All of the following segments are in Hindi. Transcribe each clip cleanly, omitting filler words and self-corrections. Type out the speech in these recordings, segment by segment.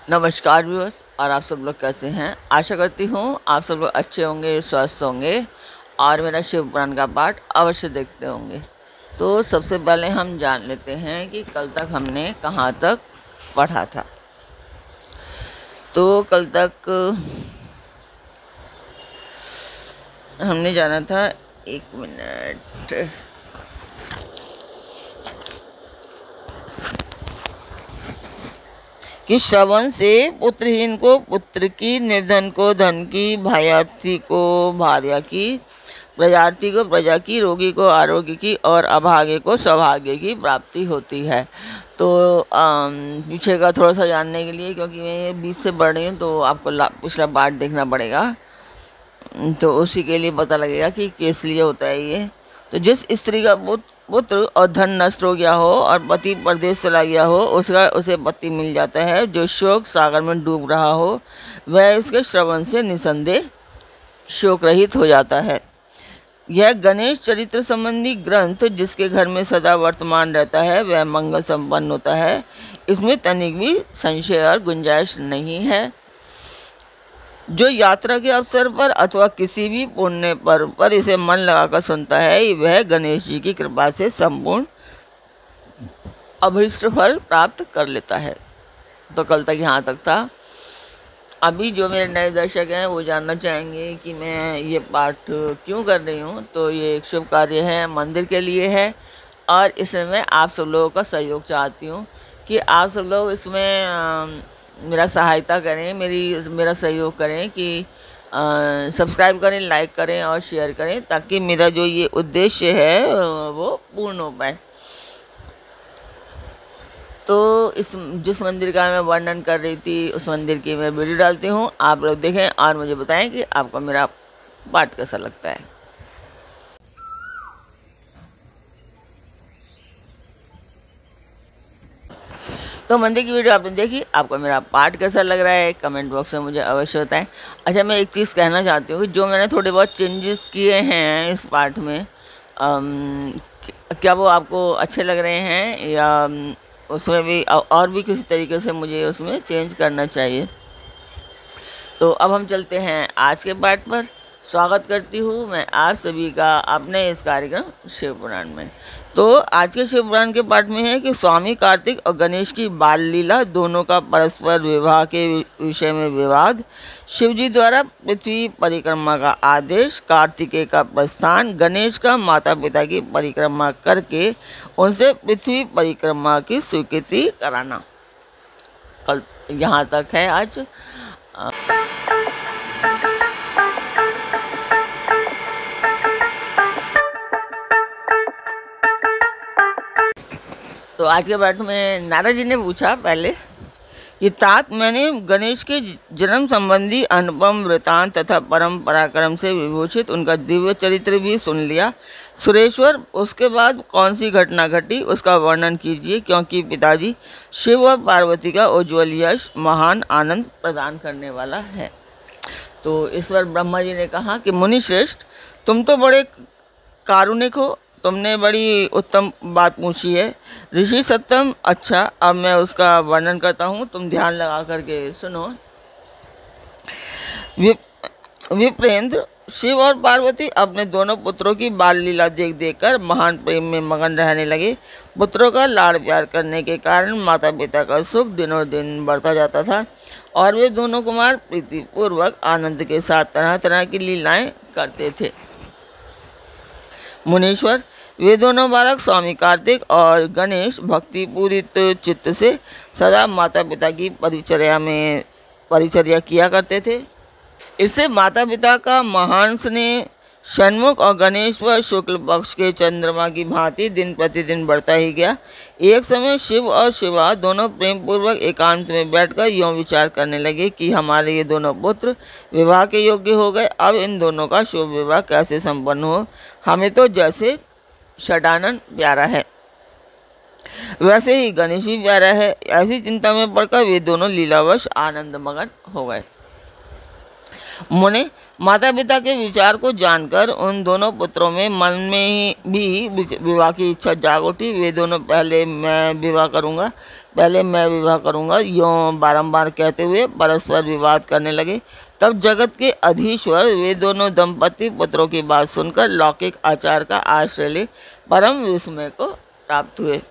नमस्कार व्यूअर्स, और आप सब लोग कैसे हैं। आशा करती हूँ आप सब लोग अच्छे होंगे, स्वस्थ होंगे और मेरा शिव पुराण का पाठ अवश्य देखते होंगे। तो सबसे पहले हम जान लेते हैं कि कल तक हमने कहाँ तक पढ़ा था। तो कल तक हमने जाना था, एक मिनट, कि श्रवण से पुत्रहीन को पुत्र की, निर्धन को धन की, भायार्थी को भार्या की, प्रजार्थी को प्रजा की, रोगी को आरोग्य की और अभागे को सौभाग्य की प्राप्ति होती है। तो पीछे का थोड़ा सा जानने के लिए, क्योंकि मैं ये बीच से पढ़ रही हूँ तो आपको पिछला पार्ट देखना पड़ेगा, तो उसी के लिए पता लगेगा कि किस लिए होता है ये। तो जिस स्त्री का पुत्र और धन नष्ट हो गया हो और पति परदेश चला गया हो, उसे पति मिल जाता है। जो शोक सागर में डूब रहा हो वह इसके श्रवण से निसंदेह शोक रहित हो जाता है। यह गणेश चरित्र संबंधी ग्रंथ जिसके घर में सदा वर्तमान रहता है वह मंगल संपन्न होता है। इसमें तनिक भी संशय और गुंजाइश नहीं है। जो यात्रा के अवसर पर अथवा किसी भी पुण्य पर्व पर इसे मन लगाकर सुनता है वह गणेश जी की कृपा से संपूर्ण अभीष्ट फल प्राप्त कर लेता है। तो कल तक यहाँ तक था। अभी जो मेरे नए दर्शक हैं वो जानना चाहेंगे कि मैं ये पाठ क्यों कर रही हूँ। तो ये एक शुभ कार्य है, मंदिर के लिए है, और इसमें मैं आप सब लोगों का सहयोग चाहती हूँ कि आप सब लोग इसमें मेरा सहायता करें, मेरा सहयोग करें कि सब्सक्राइब करें, लाइक करें और शेयर करें, ताकि मेरा जो ये उद्देश्य है वो पूर्ण हो पाए। तो जिस मंदिर का मैं वर्णन कर रही थी उस मंदिर की मैं वीडियो डालती हूँ, आप लोग देखें और मुझे बताएं कि आपको मेरा पाठ कैसा लगता है। तो मंदिर की वीडियो आपने देखी, आपको मेरा पाठ कैसा लग रहा है कमेंट बॉक्स में मुझे अवश्य बताएं। अच्छा, मैं एक चीज़ कहना चाहती हूँ कि जो मैंने थोड़े बहुत चेंजेस किए हैं इस पाठ में, क्या वो आपको अच्छे लग रहे हैं या उसमें भी और भी किसी तरीके से मुझे उसमें चेंज करना चाहिए। तो अब हम चलते हैं आज के पाठ पर। स्वागत करती हूँ मैं आप सभी का अपने इस कार्यक्रम शिव पुराण में। तो आज के शिव पुराण के पाठ में है कि स्वामी कार्तिक और गणेश की बाल लीला, दोनों का परस्पर विवाह के विषय में विवाद, शिवजी द्वारा पृथ्वी परिक्रमा का आदेश, कार्तिकेय का प्रस्थान, गणेश का माता पिता की परिक्रमा करके उनसे पृथ्वी परिक्रमा की स्वीकृति कराना। कल यहाँ तक है आज। तो आज के पाठ में नारद जी ने पूछा पहले कि तात, मैंने गणेश के जन्म संबंधी अनुपम वृतांत तथा परम पराक्रम से विभूषित उनका दिव्य चरित्र भी सुन लिया। सुरेश्वर, उसके बाद कौन सी घटना घटी उसका वर्णन कीजिए, क्योंकि पिताजी शिव और पार्वती का उज्ज्वल यश महान आनंद प्रदान करने वाला है। तो इस पर ब्रह्मा जी ने कहा कि मुनि श्रेष्ठ, तुम तो बड़े कारुणिक हो, तुमने बड़ी उत्तम बात पूछी है। ऋषि सत्तम, अच्छा अब मैं उसका वर्णन करता हूँ, तुम ध्यान लगा करके सुनो। विप्रेंद्र, शिव और पार्वती अपने दोनों पुत्रों की बाल लीला देख देखकर महान प्रेम में मगन रहने लगे। पुत्रों का लाड़ प्यार करने के कारण माता पिता का सुख दिनों दिन बढ़ता जाता था और वे दोनों कुमार प्रीतिपूर्वक आनंद के साथ तरह तरह की लीलाएं करते थे। मुनीश्वर, वे दोनों बालक स्वामी कार्तिक और गणेश भक्ति पूरित चित्त से सदा माता पिता की परिचर्या किया करते थे। इससे माता पिता का महान स्नेह षण्मुख और गणेश व शुक्ल पक्ष के चंद्रमा की भांति दिन प्रतिदिन बढ़ता ही गया। एक समय शिव और शिवा दोनों प्रेम पूर्वक एकांत में बैठकर यूँ विचार करने लगे कि हमारे ये दोनों पुत्र विवाह के योग्य हो गए, अब इन दोनों का शुभ विवाह कैसे संपन्न हो। हमें तो जैसे षडानन प्यारा है वैसे ही गणेश भी प्यारा है। ऐसी चिंता में पड़कर वे दोनों लीलावश आनंद मगन हो गए। मुने, माता पिता के विचार को जानकर उन दोनों पुत्रों में मन में ही भी विवाह की इच्छा जाग उठी। वे दोनों पहले मैं विवाह करूंगा यों बारंबार कहते हुए परस्पर विवाद करने लगे। तब जगत के अधीश्वर वे दोनों दंपति पुत्रों की बात सुनकर लौकिक आचार का आश्रय ले परम विस्मय को प्राप्त हुए।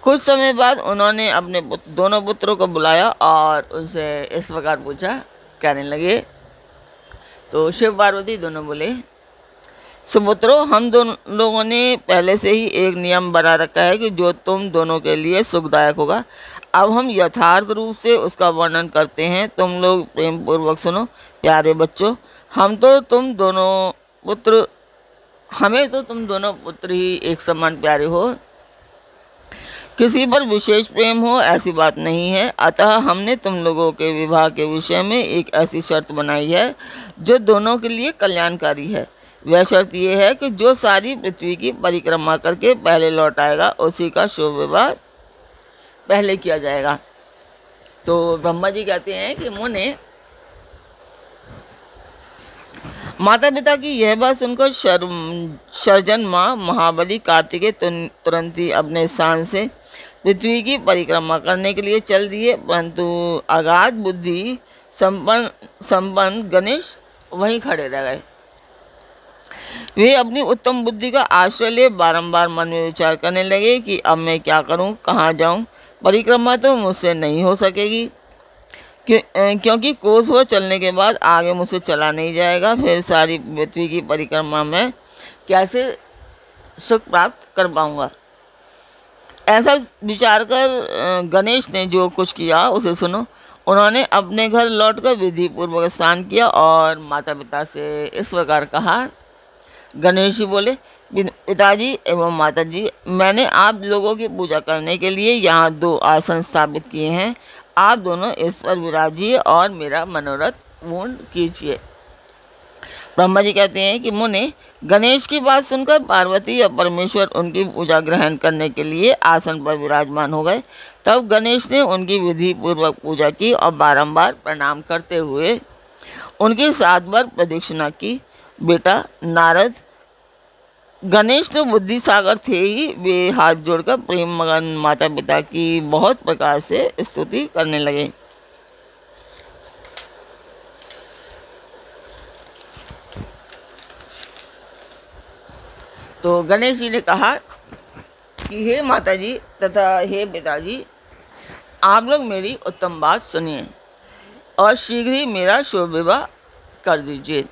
कुछ समय बाद उन्होंने अपने दोनों पुत्रों को बुलाया और उनसे इस प्रकार पूछा। कहने लगे, तो शिव पार्वती दोनों बोले, सुपुत्रों, हम दोनों लोगों ने पहले से ही एक नियम बना रखा है कि जो तुम दोनों के लिए सुखदायक होगा। अब हम यथार्थ रूप से उसका वर्णन करते हैं, तुम लोग प्रेम पूर्वक सुनो। प्यारे बच्चों, हमें तो तुम दोनों पुत्र ही एक समान प्यारे हो। किसी पर विशेष प्रेम हो ऐसी बात नहीं है। अतः हमने तुम लोगों के विवाह के विषय में एक ऐसी शर्त बनाई है जो दोनों के लिए कल्याणकारी है। वह शर्त यह है कि जो सारी पृथ्वी की परिक्रमा करके पहले लौट आएगा उसी का शुभ विवाह पहले किया जाएगा। तो ब्रह्मा जी कहते हैं कि मुने, माता पिता की यह बात सुनकर सर्जन माँ महाबली कार्तिकेय तुरंत ही अपने स्थान से पृथ्वी की परिक्रमा करने के लिए चल दिए, परंतु अगाध बुद्धि संपन्न गणेश वहीं खड़े रह गए। वे अपनी उत्तम बुद्धि का आश्रय ले बारंबार मन में विचार करने लगे कि अब मैं क्या करूं, कहाँ जाऊं। परिक्रमा तो मुझसे नहीं हो सकेगी क्योंकि कोस भर चलने के बाद आगे मुझसे चला नहीं जाएगा। फिर सारी पृथ्वी की परिक्रमा में कैसे सुख प्राप्त कर पाऊंगा। ऐसा विचार कर गणेश ने जो कुछ किया उसे सुनो। उन्होंने अपने घर लौटकर विधि पूर्वक स्नान किया और माता पिता से इस प्रकार कहा। गणेश जी बोले, पिताजी एवं माताजी, मैंने आप लोगों की पूजा करने के लिए यहाँ 2 आसन स्थापित किए हैं। आप दोनों इस पर विराजिए और मेरा मनोरथ पूर्ण कीजिए। ब्रह्मा जी कहते हैं कि मुने, गणेश की बात सुनकर पार्वती और परमेश्वर उनकी पूजा ग्रहण करने के लिए आसन पर विराजमान हो गए। तब गणेश ने उनकी विधि पूर्वक पूजा की और बारंबार प्रणाम करते हुए उनकी 7 बार प्रदक्षिणा की। बेटा नारद, गणेश तो बुद्धि सागर थे ही, वे हाथ जोड़कर प्रेम मगन माता पिता की बहुत प्रकार से स्तुति करने लगे। तो गणेश जी ने कहा कि हे माताजी तथा हे पिताजी, आप लोग मेरी उत्तम बात सुनिए और शीघ्र ही मेरा शुभ विवाह कर दीजिए।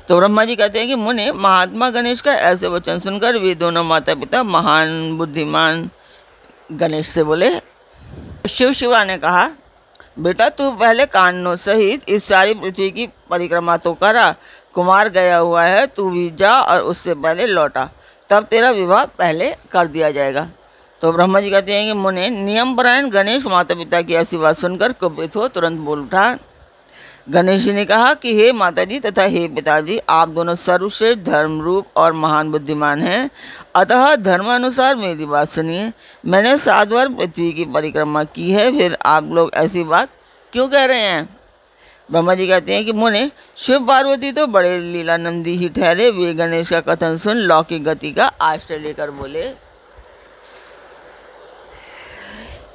तो ब्रह्मा जी कहते हैं कि मुने, महात्मा गणेश का ऐसे वचन सुनकर वे दोनों माता पिता महान बुद्धिमान गणेश से बोले। शिवा ने कहा, बेटा तू पहले कारणों सहित इस सारी पृथ्वी की परिक्रमा तो करा। कुमार गया हुआ है, तू भी जा और उससे पहले लौटा, तब तेरा विवाह पहले कर दिया जाएगा। तो ब्रह्मा जी कहते हैं कि मुने, नियम परायण गणेश माता पिता की ऐसी बात सुनकर कुपित हो तुरंत बोल उठा। गणेश जी ने कहा कि हे माताजी तथा हे पिताजी, आप दोनों सर्वश्रेष्ठ धर्म रूप और महान बुद्धिमान हैं। अतः धर्मानुसार मेरी बात सुनिए। मैंने 7 बार पृथ्वी की परिक्रमा की है, फिर आप लोग ऐसी बात क्यों कह रहे हैं। ब्रह्मा जी कहते हैं कि मुने, शिव पार्वती तो बड़े लीलानंदी ही ठहरे। वे गणेश का कथन सुन लौकिक गति का आश्रय लेकर बोले।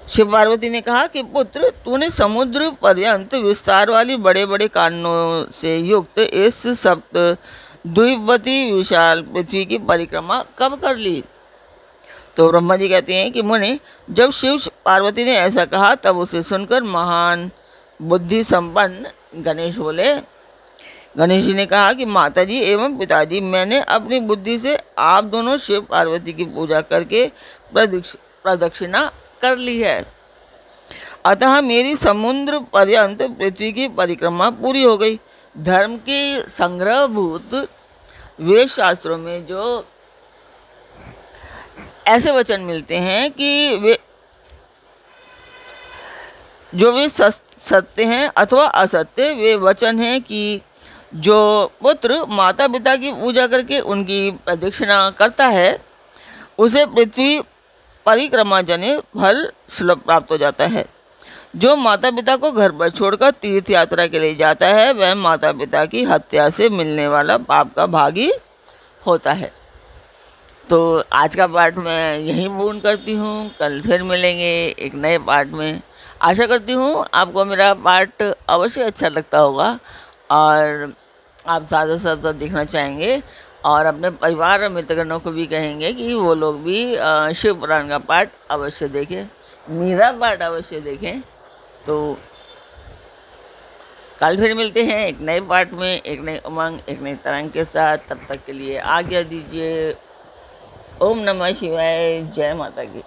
शिव पार्वती ने कहा कि पुत्र, तूने समुद्र पर्यंत विस्तार वाली बड़े बड़े कानों से युक्त इस सप्त द्वीपवती विशाल पृथ्वी की परिक्रमा कब कर ली। तो ब्रह्मा जी कहते हैं कि मुने, जब शिव पार्वती ने ऐसा कहा तब उसे सुनकर महान बुद्धि संपन्न गणेश बोले। गणेश जी ने कहा कि माताजी एवं पिताजी, मैंने अपनी बुद्धि से आप दोनों शिव पार्वती की पूजा करके प्रदक्षिणा कर ली है। अतः मेरी समुद्र पर्यंत पृथ्वी की परिक्रमा पूरी हो गई। धर्म के संग्रहभूत वेद शास्त्रों में जो ऐसे वचन मिलते हैं कि वे सत्य हैं अथवा असत्य, वे वचन हैं कि जो पुत्र माता पिता की पूजा करके उनकी प्रदक्षिणा करता है उसे पृथ्वी परिक्रमा जनित फल सुलभ प्राप्त हो जाता है। जो माता पिता को घर पर छोड़कर तीर्थ यात्रा के लिए जाता है वह माता पिता की हत्या से मिलने वाला पाप का भागी होता है। तो आज का पाठ मैं यहीं पूर्ण करती हूँ। कल फिर मिलेंगे एक नए पाठ में। आशा करती हूँ आपको मेरा पाठ अवश्य अच्छा लगता होगा और आप ज़्यादा से ज़्यादा देखना चाहेंगे और अपने परिवार और मित्रगणों को भी कहेंगे कि वो लोग भी शिव पुराण का पाठ अवश्य देखें, मेरा पाठ अवश्य देखें। तो कल फिर मिलते हैं एक नए पाठ में, एक नए उमंग, एक नई तरंग के साथ। तब तक के लिए आज्ञा दीजिए। ओम नमः शिवाय। जय माता की।